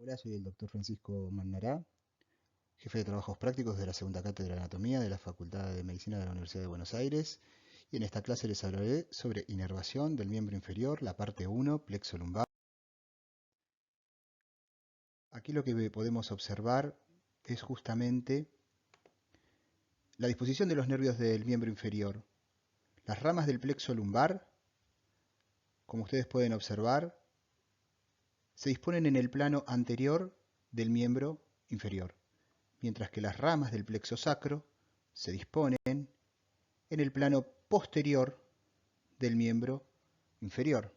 Hola, soy el doctor Francisco Mannará, jefe de trabajos prácticos de la segunda cátedra de anatomía de la Facultad de Medicina de la Universidad de Buenos Aires, y en esta clase les hablaré sobre inervación del miembro inferior, la parte 1, plexo lumbar. Aquí lo que podemos observar es justamente la disposición de los nervios del miembro inferior. Las ramas del plexo lumbar, como ustedes pueden observar, se disponen en el plano anterior del miembro inferior, mientras que las ramas del plexo sacro se disponen en el plano posterior del miembro inferior.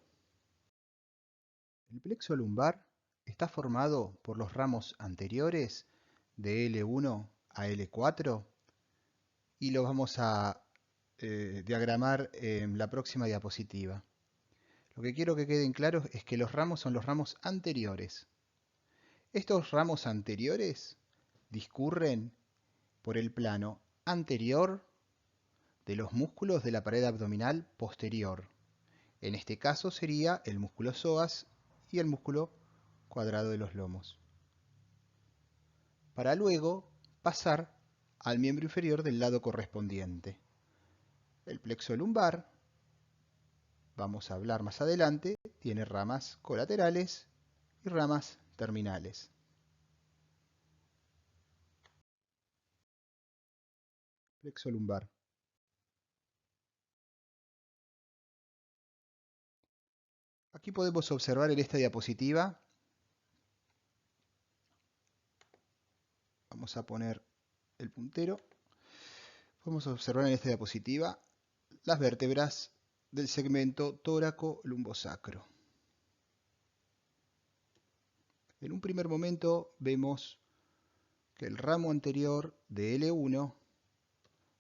El plexo lumbar está formado por los ramos anteriores de L1 a L4 y lo vamos a diagramar en la próxima diapositiva. Lo que quiero que queden claros es que los ramos son los ramos anteriores. Estos ramos anteriores discurren por el plano anterior de los músculos de la pared abdominal posterior. En este caso sería el músculo psoas y el músculo cuadrado de los lomos, para luego pasar al miembro inferior del lado correspondiente. El plexo lumbar, vamos a hablar más adelante, tiene ramas colaterales y ramas terminales. Plexo lumbar. Aquí podemos observar en esta diapositiva, vamos a poner el puntero, podemos observar en esta diapositiva las vértebras del segmento tóraco-lumbosacro. En un primer momento vemos que el ramo anterior de L1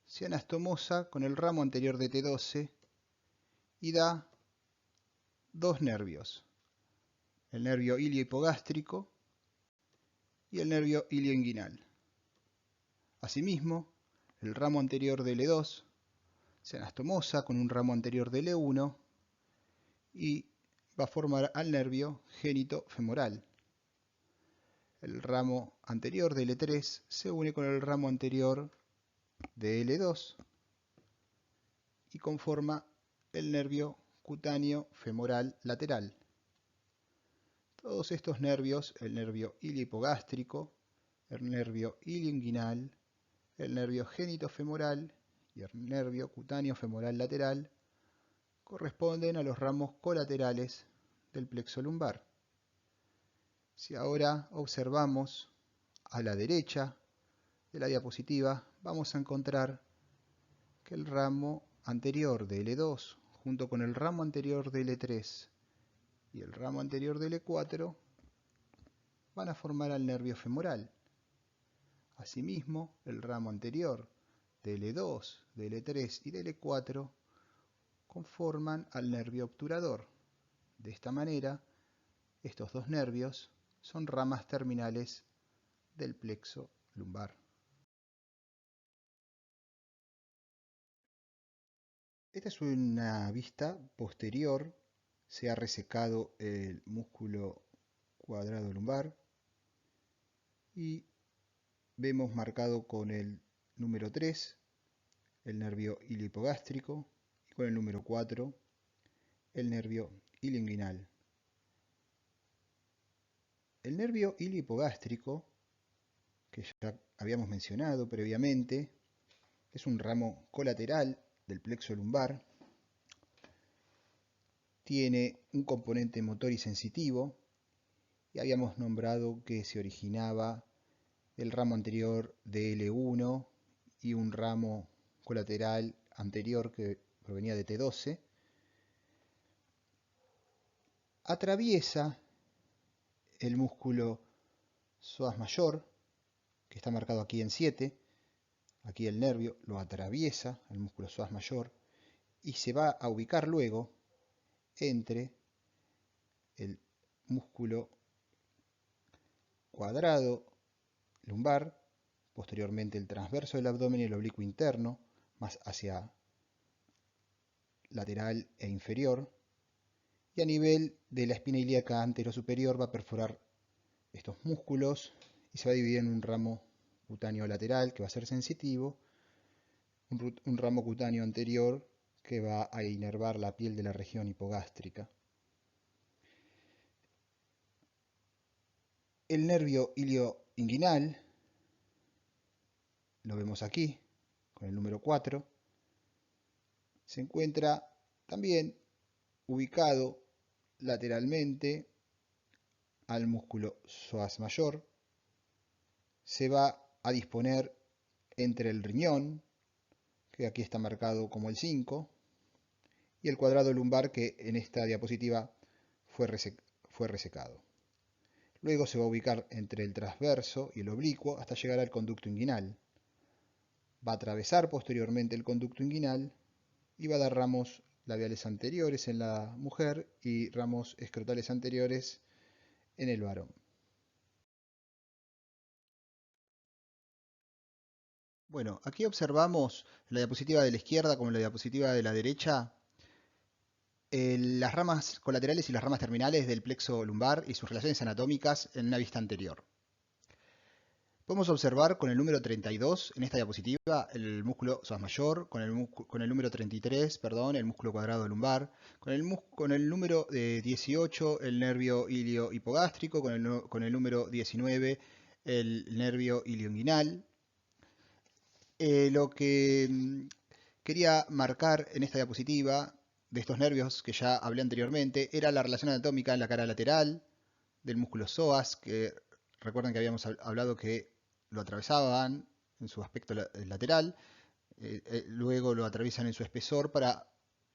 se anastomosa con el ramo anterior de T12 y da dos nervios, el nervio iliohipogástrico y el nervio ilioinguinal. Asimismo, el ramo anterior de L2 se anastomosa con un ramo anterior de L1 y va a formar al nervio génito-femoral. El ramo anterior de L3 se une con el ramo anterior de L2 y conforma el nervio cutáneo femoral lateral. Todos estos nervios, el nervio iliohipogástrico, el nervio ilioinguinal, el nervio génito-femoral y el nervio cutáneo femoral lateral, corresponden a los ramos colaterales del plexo lumbar. Si ahora observamos a la derecha de la diapositiva, vamos a encontrar que el ramo anterior de L2 junto con el ramo anterior de L3 y el ramo anterior de L4 van a formar al nervio femoral. Asimismo, el ramo anterior de L2, de L3 y de L4 conforman al nervio obturador. De esta manera, estos dos nervios son ramas terminales del plexo lumbar. Esta es una vista posterior. Se ha resecado el músculo cuadrado lumbar y vemos marcado con el número 3 el nervio iliohipogástrico y con el número 4 el nervio ilioinguinal. El nervio iliohipogástrico, que ya habíamos mencionado previamente, es un ramo colateral del plexo lumbar. Tiene un componente motor y sensitivo y habíamos nombrado que se originaba del ramo anterior de L1 y un ramo colateral anterior que provenía de T12. Atraviesa el músculo psoas mayor, que está marcado aquí en 7. Aquí el nervio lo atraviesa, el músculo psoas mayor, y se va a ubicar luego entre el músculo cuadrado lumbar, posteriormente el transverso del abdomen y el oblicuo interno, más hacia lateral e inferior, y a nivel de la espina ilíaca anterosuperior va a perforar estos músculos y se va a dividir en un ramo cutáneo lateral que va a ser sensitivo, un ramo cutáneo anterior que va a inervar la piel de la región hipogástrica. El nervio ilioinguinal, lo vemos aquí, con el número 4, se encuentra también ubicado lateralmente al músculo psoas mayor. Se va a disponer entre el riñón, que aquí está marcado como el 5, y el cuadrado lumbar, que en esta diapositiva fue resecado. Luego se va a ubicar entre el transverso y el oblicuo hasta llegar al conducto inguinal. Va a atravesar posteriormente el conducto inguinal y va a dar ramos labiales anteriores en la mujer y ramos escrotales anteriores en el varón. Bueno, aquí observamos en la diapositiva de la izquierda como en la diapositiva de la derecha las ramas colaterales y las ramas terminales del plexo lumbar y sus relaciones anatómicas en una vista anterior. Podemos observar con el número 32 en esta diapositiva el músculo psoas mayor, con el número 33, perdón, el músculo cuadrado lumbar, con el número 18 el nervio ilio hipogástrico, con el número 19 el nervio ilioinguinal. Lo que quería marcar en esta diapositiva de estos nervios que ya hablé anteriormente era la relación anatómica en la cara lateral del músculo psoas, que recuerden que habíamos hablado que lo atravesaban en su aspecto lateral, luego lo atraviesan en su espesor para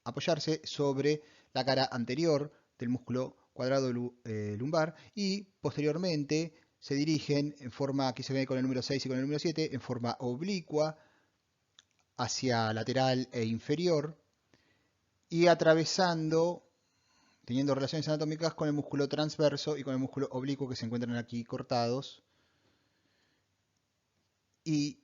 apoyarse sobre la cara anterior del músculo cuadrado lumbar y posteriormente se dirigen en forma, aquí se ve con el número 6 y con el número 7, en forma oblicua hacia lateral e inferior y atravesando, teniendo relaciones anatómicas con el músculo transverso y con el músculo oblicuo que se encuentran aquí cortados. Y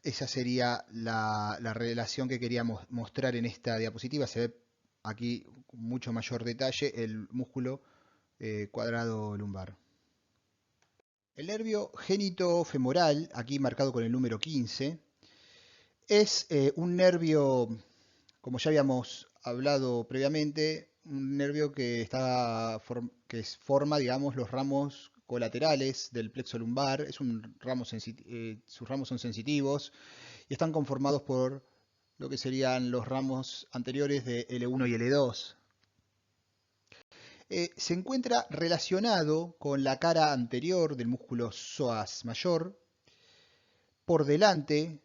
esa sería la relación que queríamos mostrar en esta diapositiva. Se ve aquí con mucho mayor detalle el músculo cuadrado lumbar. El nervio génito-femoral, aquí marcado con el número 15, es un nervio, como ya habíamos hablado previamente, un nervio que forma, digamos, los ramos colaterales del plexo lumbar. Es un ramo sus ramos son sensitivos y están conformados por lo que serían los ramos anteriores de L1 y L2. Se encuentra relacionado con la cara anterior del músculo psoas mayor. Por delante,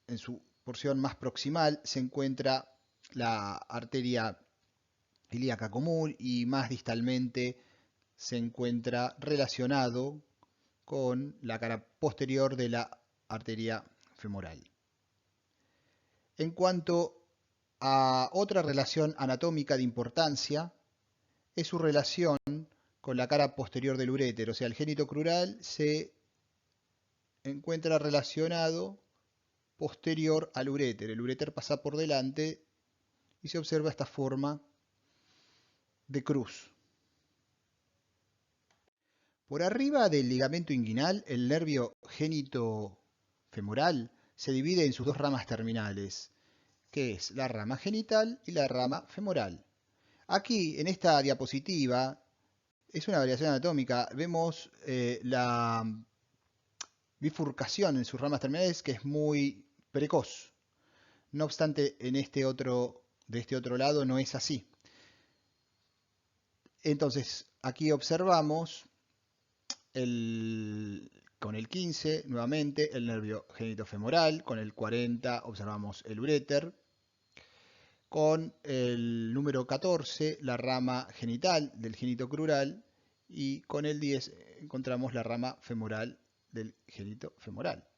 en su porción más proximal, se encuentra la arteria ilíaca común y más distalmente se encuentra relacionado con la cara posterior de la arteria femoral. En cuanto a otra relación anatómica de importancia, es su relación con la cara posterior del uréter, o sea, el génito crural se encuentra relacionado posterior al uréter. El uréter pasa por delante y se observa esta forma de cruz. Por arriba del ligamento inguinal, el nervio génito-femoral se divide en sus dos ramas terminales, que es la rama genital y la rama femoral. Aquí, en esta diapositiva, es una variación anatómica. Vemos la bifurcación en sus ramas terminales, que es muy precoz. No obstante, de este otro lado no es así. Entonces, aquí observamos con el 15, nuevamente, el nervio genitofemoral. Con el 40 observamos el uréter. Con el número 14, la rama genital del génito crural. Y con el 10 encontramos la rama femoral del génito femoral.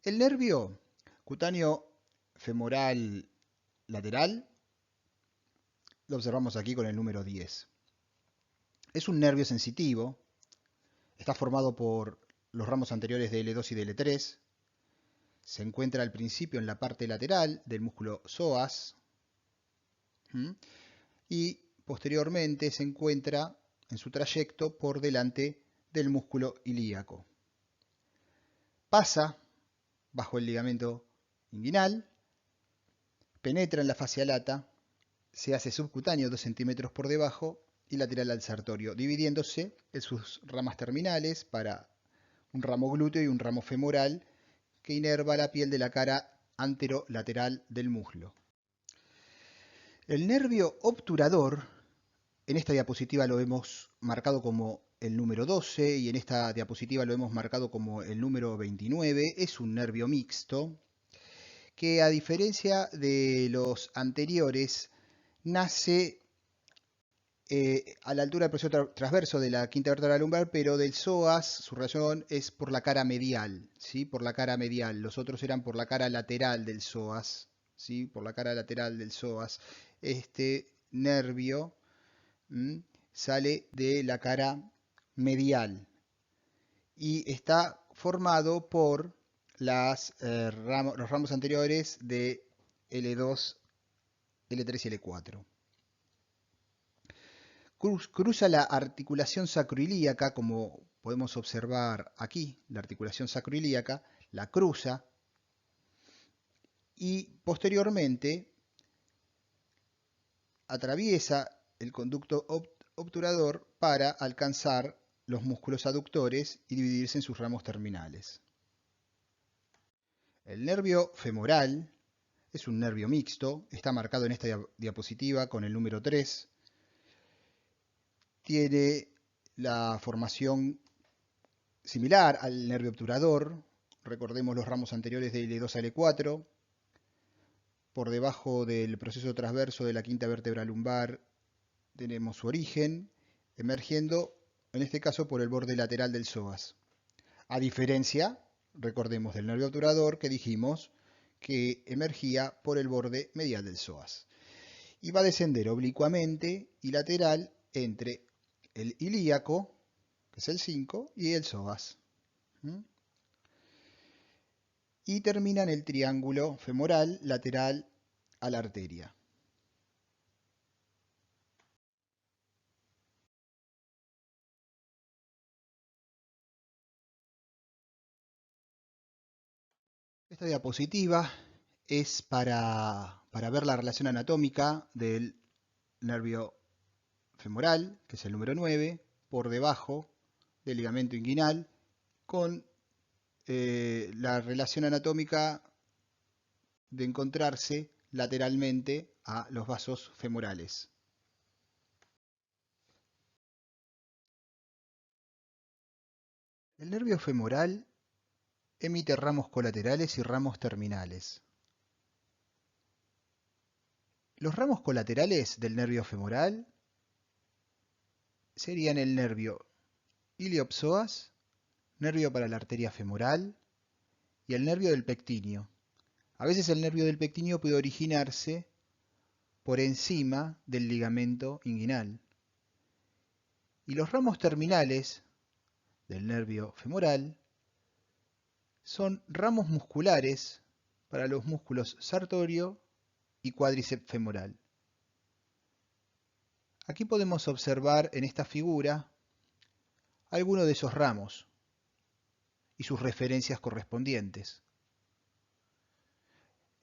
El nervio cutáneo femoral lateral lo observamos aquí con el número 10. Es un nervio sensitivo, está formado por los ramos anteriores de L2 y de L3, se encuentra al principio en la parte lateral del músculo psoas y posteriormente se encuentra en su trayecto por delante del músculo ilíaco. Pasa bajo el ligamento inguinal, penetra en la fascia lata, se hace subcutáneo 2 centímetros por debajo y lateral al sartorio, dividiéndose en sus ramas terminales para un ramo glúteo y un ramo femoral que inerva la piel de la cara anterolateral del muslo. El nervio obturador, en esta diapositiva lo hemos marcado como el número 12 y en esta diapositiva lo hemos marcado como el número 29, es un nervio mixto que, a diferencia de los anteriores, nace a la altura del proceso transverso de la quinta vértebra lumbar, pero del psoas su relación es por la cara medial, ¿sí? Por la cara medial. Los otros eran por la cara lateral del psoas, ¿sí? Por la cara lateral del psoas. Este nervio sale de la cara medial y está formado por los ramos anteriores de L2, L3 y L4. Cruza la articulación sacroilíaca, como podemos observar aquí, la articulación sacroilíaca, la cruza y posteriormente atraviesa el conducto obturador para alcanzar los músculos aductores y dividirse en sus ramos terminales. El nervio femoral es un nervio mixto, está marcado en esta diapositiva con el número 3. Tiene la formación similar al nervio obturador. Recordemos los ramos anteriores de L2 a L4. Por debajo del proceso transverso de la quinta vértebra lumbar tenemos su origen, emergiendo en este caso por el borde lateral del psoas. A diferencia, recordemos, del nervio obturador que dijimos que emergía por el borde medial del psoas. Y va a descender oblicuamente y lateral entre el ilíaco, que es el 5, y el psoas. Y termina en el triángulo femoral lateral a la arteria. Esta diapositiva es para ver la relación anatómica del nervio femoral, que es el número 9, por debajo del ligamento inguinal, con la relación anatómica de encontrarse lateralmente a los vasos femorales. El nervio femoral emite ramos colaterales y ramos terminales. Los ramos colaterales del nervio femoral serían el nervio iliopsoas, nervio para la arteria femoral, y el nervio del pectíneo. A veces el nervio del pectíneo puede originarse por encima del ligamento inguinal. Y los ramos terminales del nervio femoral son ramos musculares para los músculos sartorio y cuádriceps femoral. Aquí podemos observar en esta figura algunos de esos ramos y sus referencias correspondientes.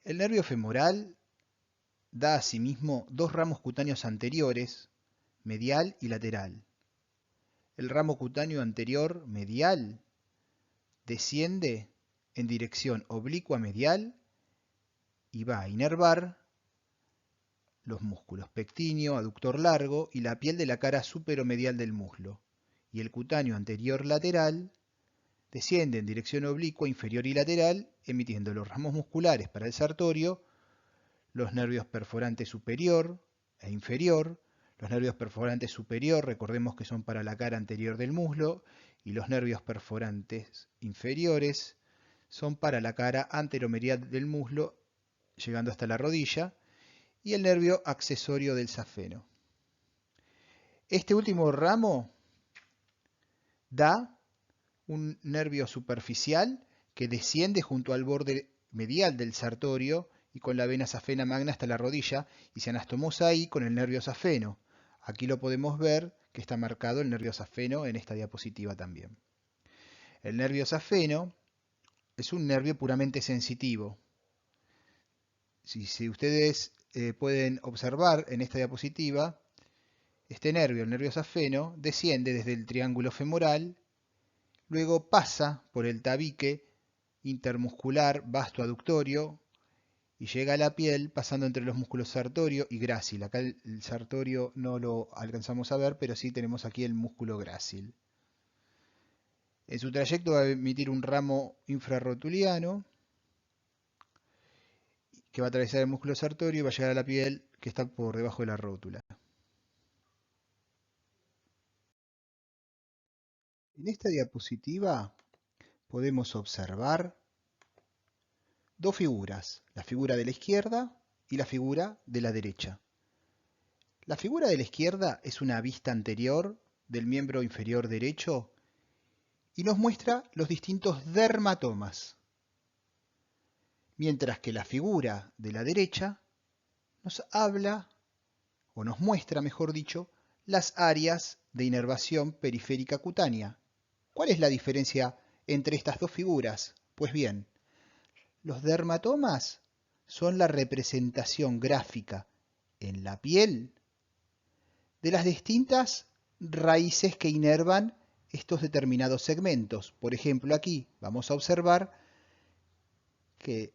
El nervio femoral da asimismo dos ramos cutáneos anteriores, medial y lateral. El ramo cutáneo anterior medial desciende en dirección oblicua medial y va a inervar los músculos pectíneo, aductor largo y la piel de la cara superomedial del muslo. Y el cutáneo anterior lateral desciende en dirección oblicua inferior y lateral, emitiendo los ramos musculares para el sartorio, los nervios perforantes superior e inferior. Los nervios perforantes superior, recordemos que son para la cara anterior del muslo, y los nervios perforantes inferiores son para la cara anteromedial del muslo, llegando hasta la rodilla, y el nervio accesorio del safeno. Este último ramo da un nervio superficial que desciende junto al borde medial del sartorio y con la vena safena magna hasta la rodilla, y se anastomosa ahí con el nervio safeno. Aquí lo podemos ver que está marcado el nervio safeno en esta diapositiva también. El nervio safeno es un nervio puramente sensitivo. Si ustedes pueden observar en esta diapositiva, este nervio, el nervio safeno, desciende desde el triángulo femoral, luego pasa por el tabique intermuscular vasto aductorio y llega a la piel pasando entre los músculos sartorio y grácil. Acá el sartorio no lo alcanzamos a ver, pero sí tenemos aquí el músculo grácil. En su trayecto va a emitir un ramo infrarrotuliano que va a atravesar el músculo sartorio y va a llegar a la piel que está por debajo de la rótula. En esta diapositiva podemos observar dos figuras, la figura de la izquierda y la figura de la derecha. La figura de la izquierda es una vista anterior del miembro inferior derecho y nos muestra los distintos dermatomas, mientras que la figura de la derecha nos habla, o nos muestra, mejor dicho, las áreas de inervación periférica cutánea. ¿Cuál es la diferencia entre estas dos figuras? Pues bien, los dermatomas son la representación gráfica en la piel de las distintas raíces que inervan estos determinados segmentos. Por ejemplo, aquí vamos a observar que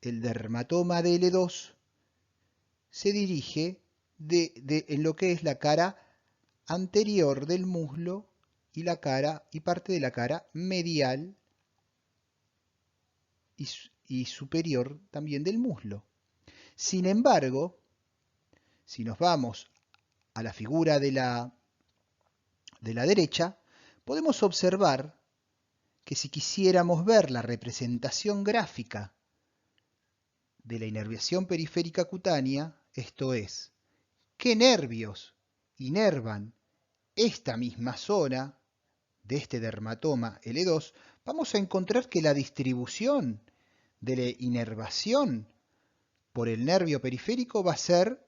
el dermatoma de L2 se dirige en lo que es la cara anterior del muslo y parte de la cara medial y superior también del muslo. Sin embargo, si nos vamos a la figura de la derecha, podemos observar que si quisiéramos ver la representación gráfica de la inervación periférica cutánea, esto es, qué nervios inervan esta misma zona de este dermatoma L2, vamos a encontrar que la distribución de la inervación por el nervio periférico va a ser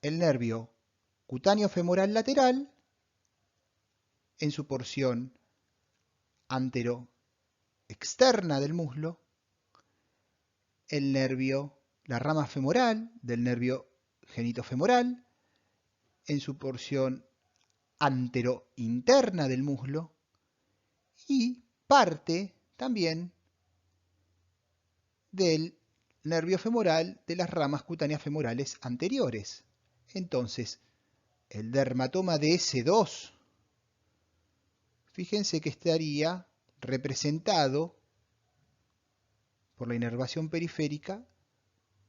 el nervio cutáneo femoral lateral en su porción antero externa del muslo, la rama femoral del nervio genitofemoral en su porción antero-interna del muslo y parte también del nervio femoral de las ramas cutáneas femorales anteriores. Entonces, el dermatoma de S2, fíjense que estaría representado por la inervación periférica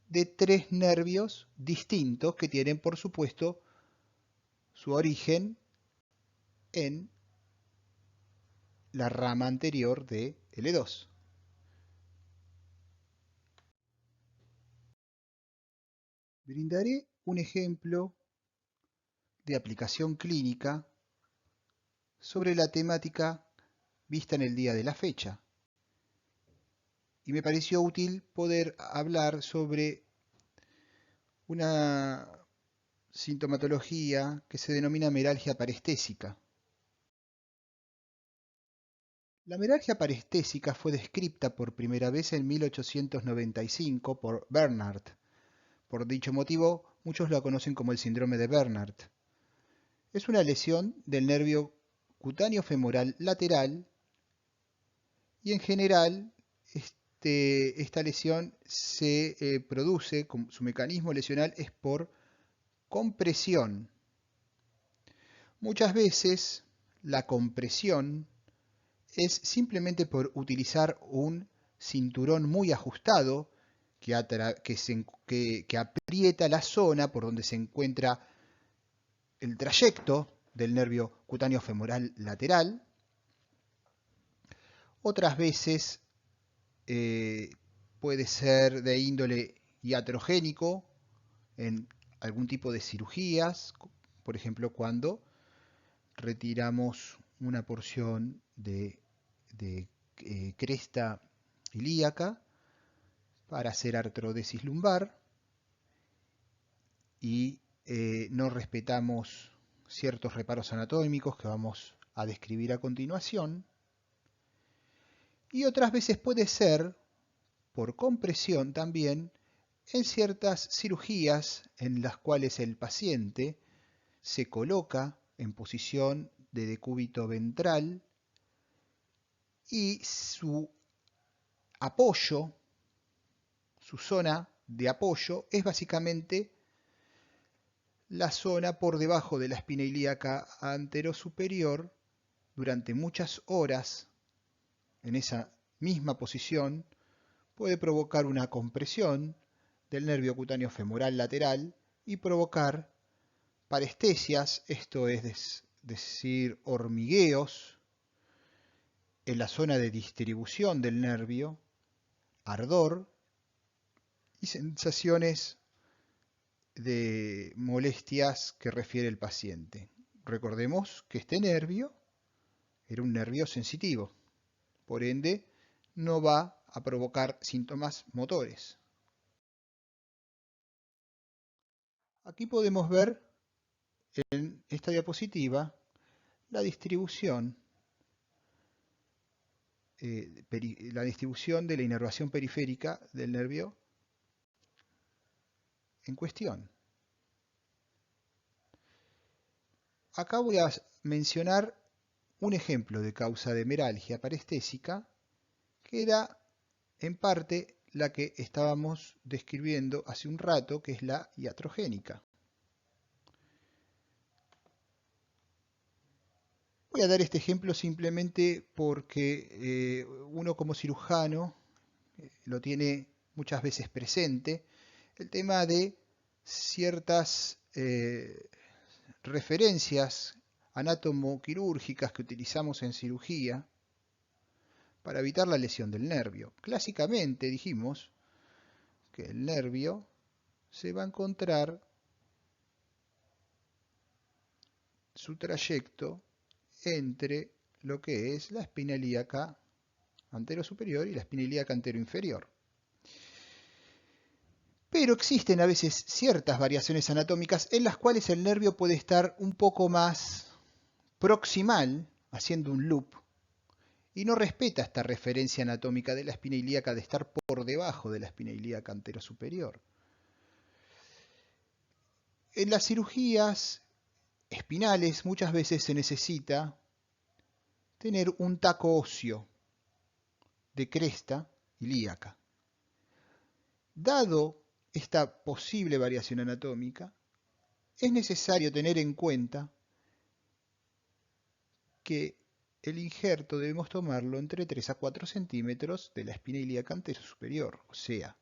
de tres nervios distintos que tienen, por supuesto, su origen en la rama anterior de L2. Brindaré un ejemplo de aplicación clínica sobre la temática vista en el día de la fecha. Y me pareció útil poder hablar sobre una sintomatología que se denomina meralgia parestésica. La meralgia parestésica fue descrita por primera vez en 1895 por Bernard. Por dicho motivo, muchos la conocen como el síndrome de Bernard. Es una lesión del nervio cutáneo femoral lateral y en general esta lesión se produce, su mecanismo lesional es por compresión. Muchas veces la compresión es simplemente por utilizar un cinturón muy ajustado que aprieta la zona por donde se encuentra el trayecto del nervio cutáneo femoral lateral. Otras veces puede ser de índole iatrogénico en algún tipo de cirugías, por ejemplo cuando retiramos una porción de cresta ilíaca para hacer artrodesis lumbar y no respetamos ciertos reparos anatómicos que vamos a describir a continuación. Y otras veces puede ser por compresión también en ciertas cirugías en las cuales el paciente se coloca en posición de decúbito ventral y su apoyo, su zona de apoyo es básicamente la zona por debajo de la espina ilíaca anterosuperior. Durante muchas horas en esa misma posición puede provocar una compresión del nervio cutáneo femoral lateral y provocar parestesias, esto es decir, hormigueos en la zona de distribución del nervio, ardor y sensaciones de molestias que refiere el paciente. Recordemos que este nervio era un nervio sensitivo, por ende no va a provocar síntomas motores. Aquí podemos ver en esta diapositiva la distribución de la inervación periférica del nervio en cuestión. Acá voy a mencionar un ejemplo de causa de meralgia parestésica que era en parte la que estábamos describiendo hace un rato, que es la iatrogénica. Voy a dar este ejemplo simplemente porque uno como cirujano lo tiene muchas veces presente, el tema de ciertas referencias anátomo-quirúrgicas que utilizamos en cirugía para evitar la lesión del nervio. Clásicamente dijimos que el nervio se va a encontrar su trayecto entre lo que es la espina ilíaca anterosuperior y la espina ilíaca anteroinferior. Pero existen a veces ciertas variaciones anatómicas en las cuales el nervio puede estar un poco más proximal, haciendo un loop, y no respeta esta referencia anatómica de la espina ilíaca de estar por debajo de la espina ilíaca anterosuperior. En las cirugías espinales muchas veces se necesita tener un taco óseo de cresta ilíaca. Dado esta posible variación anatómica, es necesario tener en cuenta que el injerto debemos tomarlo entre 3 a 4 centímetros de la espina ilíaca anterosuperior. O sea,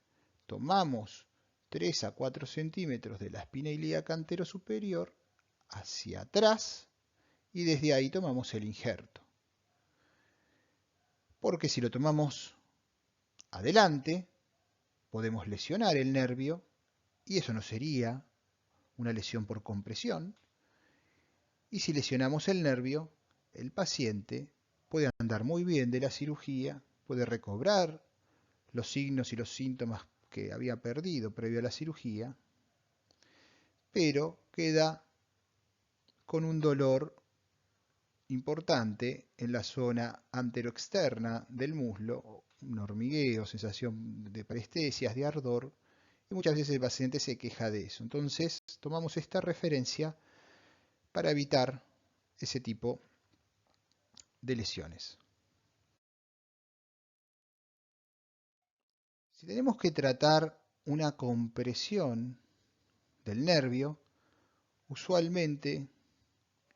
tomamos 3 a 4 centímetros de la espina ilíaca anterosuperior hacia atrás y desde ahí tomamos el injerto. Porque si lo tomamos adelante, podemos lesionar el nervio y eso no sería una lesión por compresión. Y si lesionamos el nervio, el paciente puede andar muy bien de la cirugía, puede recobrar los signos y los síntomas que había perdido previo a la cirugía, pero queda con un dolor importante en la zona anteroexterna del muslo, un hormigueo, sensación de parestesias, de ardor, y muchas veces el paciente se queja de eso. Entonces tomamos esta referencia para evitar ese tipo de lesiones. Si tenemos que tratar una compresión del nervio, usualmente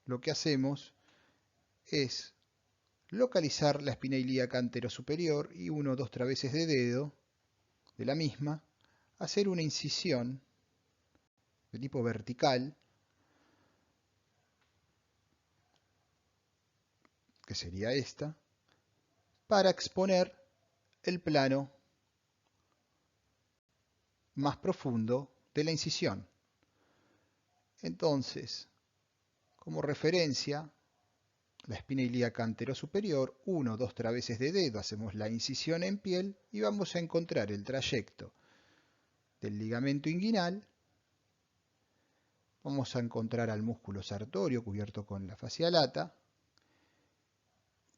lo que hacemos es localizar la espina ilíaca anterosuperior y 1 o 2 traveses de dedo de la misma, hacer una incisión de tipo vertical, que sería esta, para exponer el plano más profundo de la incisión. Entonces, como referencia, la espina ilíaca anterosuperior, 1 o 2 traveses de dedo, hacemos la incisión en piel y vamos a encontrar el trayecto del ligamento inguinal Vamos a encontrar al músculo sartorio cubierto con la fascia lata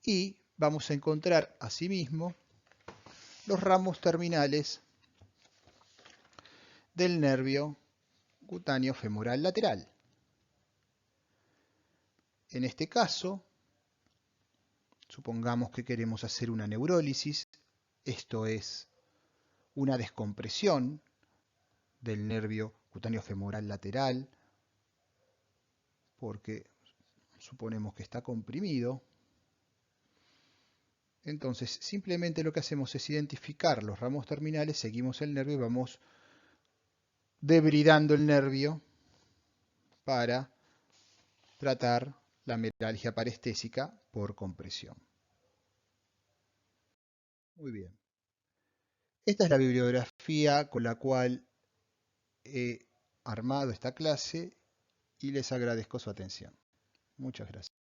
y vamos a encontrar asimismo los ramos terminales del nervio cutáneo femoral lateral. En este caso, supongamos que queremos hacer una neurólisis, esto es una descompresión del nervio cutáneo femoral lateral, porque suponemos que está comprimido. Entonces, simplemente lo que hacemos es identificar los ramos terminales, seguimos el nervio y vamos debridando el nervio para tratar la mialgia parestésica por compresión. Muy bien. Esta es la bibliografía con la cual he armado esta clase y les agradezco su atención. Muchas gracias.